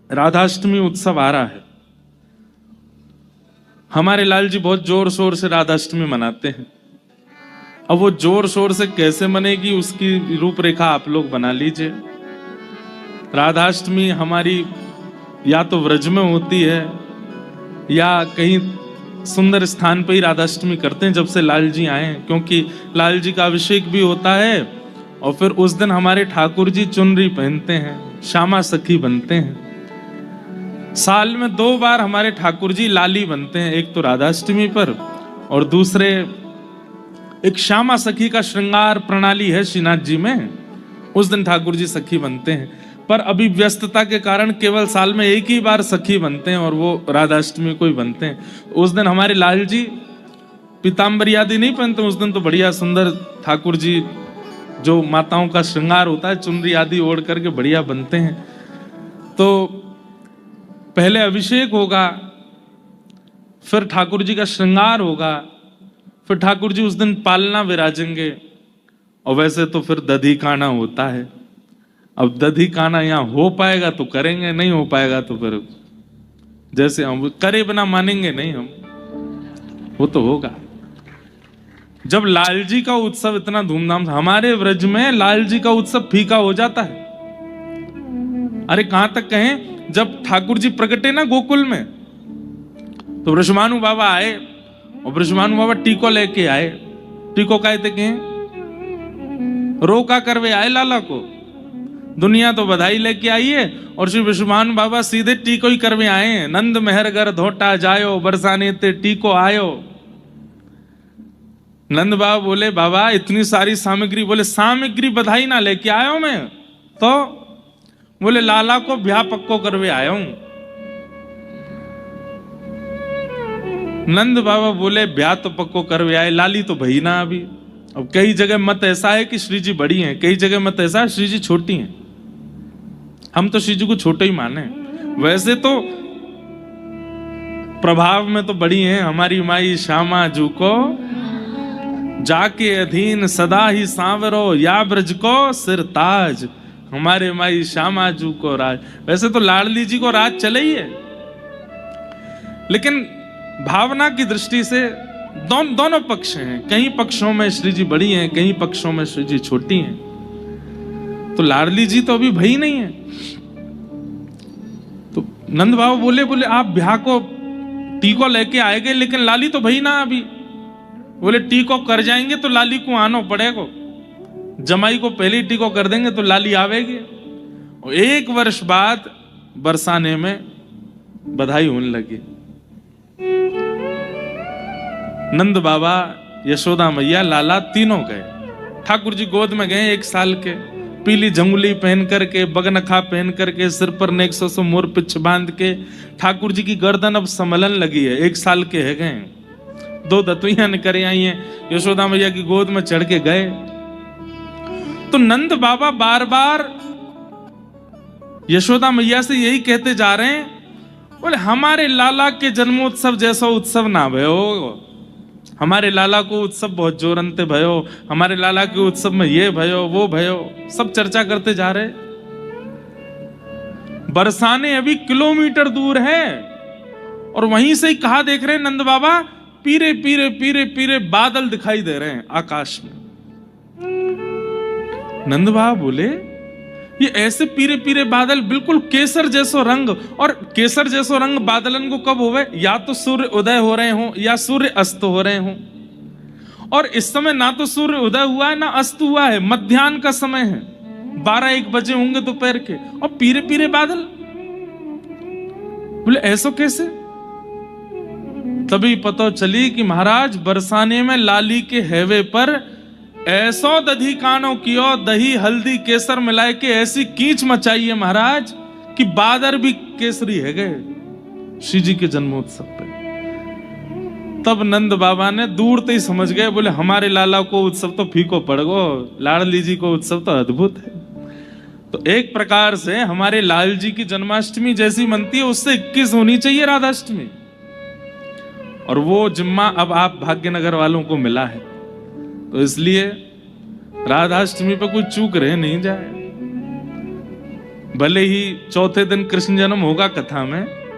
राधाष्टमी उत्सव आ रहा है। हमारे लाल जी बहुत जोर शोर से राधाष्टमी मनाते हैं। अब वो जोर शोर से कैसे मनेगी उसकी रूपरेखा आप लोग बना लीजिए। राधाष्टमी हमारी या तो व्रज में होती है या कहीं सुंदर स्थान पर ही राधाष्टमी करते हैं जब से लाल जी आए हैं, क्योंकि लाल जी का अभिषेक भी होता है और फिर उस दिन हमारे ठाकुर जी चुनरी पहनते हैं, श्यामा सखी बनते हैं। साल में 2 बार हमारे ठाकुर जी लाली बनते हैं, एक तो राधाष्टमी पर और दूसरे एक श्यामा सखी का श्रृंगार प्रणाली है श्रीनाथ जी में, उस दिन ठाकुर जी सखी बनते हैं। पर अभी व्यस्तता के कारण केवल साल में एक ही बार सखी बनते हैं और वो राधाष्टमी को ही बनते हैं। उस दिन हमारे लाल जी पीताम्बरी आदि नहीं पहनते, उस दिन तो बढ़िया सुंदर ठाकुर जी जो माताओं का श्रृंगार होता है चुनरी आदि ओढ़ करके बढ़िया बनते हैं। तो पहले अभिषेक होगा, फिर ठाकुर जी का श्रृंगार होगा, फिर ठाकुर जी उस दिन पालना विराजेंगे और वैसे तो फिर दधी काना होता है। अब दधी काना यहाँ हो पाएगा तो करेंगे, नहीं हो पाएगा तो फिर जैसे हम करे बिना मानेंगे नहीं हम, वो तो होगा। जब लाल जी का उत्सव इतना धूमधाम से, हमारे व्रज में लाल जी का उत्सव फीका हो जाता है। अरे कहां तक कहें, जब ठाकुर जी प्रकटे ना गोकुल में तो वृषभानु बाबा आए और वृषभानु बाबा टीको लेके आए। टीको कहते कहें रोका करवे आए लाला को, दुनिया तो बधाई लेके आई है और श्री वृषभानु बाबा सीधे टीको ही करवे आए हैं। नंद मेहरगर धोटा जायो बरसाने ते टीको आयो। नंद बाबा बोले बाबा इतनी सारी सामग्री, बोले सामग्री बधाई ना लेके आया हूं मैं, तो बोले लाला को ब्याह पक्को करवे आया हूं। नंद बाबा बोले ब्याह तो पक्को करवे आए, लाली तो भई ना अभी। अब कई जगह मत ऐसा है कि श्री जी बड़ी हैं, कई जगह मत ऐसा है श्री जी छोटी हैं। हम तो श्री जी को छोटे ही माने, वैसे तो प्रभाव में तो बड़ी हैं। हमारी माई श्यामा जू को जाके अधीन सदा ही सांवरो, या ब्रज को सिर ताज। हमारे माई श्यामा जू को राज, वैसे तो लाडली जी को राज चले ही है, लेकिन भावना की दृष्टि से दोनों पक्ष हैं। कई पक्षों में श्री जी बड़ी हैं, कई पक्षों में श्री जी छोटी हैं। तो लाडली जी तो अभी भई नहीं है। तो नंद बाबा बोले आप ब्याह को टीको लेके आएंगे, लेकिन लाली तो भई ना अभी। बोले टीको कर जाएंगे तो लाली को आना पड़ेगा, जमाई को पहले ही टीको कर देंगे तो लाली आवेगी। और 1 वर्ष बाद बरसाने में बधाई होने लगी। नंद बाबा, यशोदा मैया, लाला तीनों गए। ठाकुर जी गोद में गए 1 साल के, पीली झंगुली पहन करके, बगनखा पहन करके, सिर पर नेक्सो से मोर पिछ बांध के। ठाकुर जी की गर्दन अब संभलन लगी है, 1 साल के है गए। 2 दतुइयां निकल आई हैं, यशोदा मैया की गोद में चढ़ के गए। तो नंद बाबा बार बार यशोदा मैया से यही कहते जा रहे हैं, बोले हमारे लाला के जन्मोत्सव जैसा उत्सव ना भयो, हमारे लाला को उत्सव बहुत जोरंते भयो, हमारे लाला के उत्सव में ये भयो वो भयो, सब चर्चा करते जा रहे। बरसाने अभी किलोमीटर दूर है और वहीं से ही कहा देख रहे हैं नंद बाबा, पीरे पीरे पीरे पीरे बादल दिखाई दे रहे हैं आकाश में। नंद बाबा बोले ये ऐसे पीरे पीरे बादल, बिल्कुल केसर जैसो रंग, और केसर जैसो रंग बादलन को कब होवे, या तो सूर्य उदय हो रहे हो या सूर्य अस्त हो रहे हो। और इस समय ना तो सूर्य उदय हुआ है ना अस्त हुआ है, मध्याह्न का समय है, 12-1 बजे होंगे दोपहर के, और पीरे पीरे बादल। बोले ऐसो कैसे? तभी पता चली कि महाराज बरसाने में लाली के हैवे पर ऐसो दधी कानो कियो, दही हल्दी केसर मिलाए के ऐसी कीच मचाई है महाराज कि बादर भी केसरी है गए श्री जी के जन्मोत्सव पे। तब नंद बाबा ने दूर से ही समझ गए, बोले हमारे लाला को उत्सव तो फीको पड़ गो, लाडली जी को उत्सव तो अद्भुत है। तो एक प्रकार से हमारे लाल जी की जन्माष्टमी जैसी मनती है, उससे 21 होनी चाहिए राधाष्टमी, और वो जिम्मा अब आप भाग्यनगर वालों को मिला है। तो इसलिए राधाष्टमी पे कोई चूक रहे नहीं जाए। भले ही चौथे दिन कृष्ण जन्म होगा कथा में,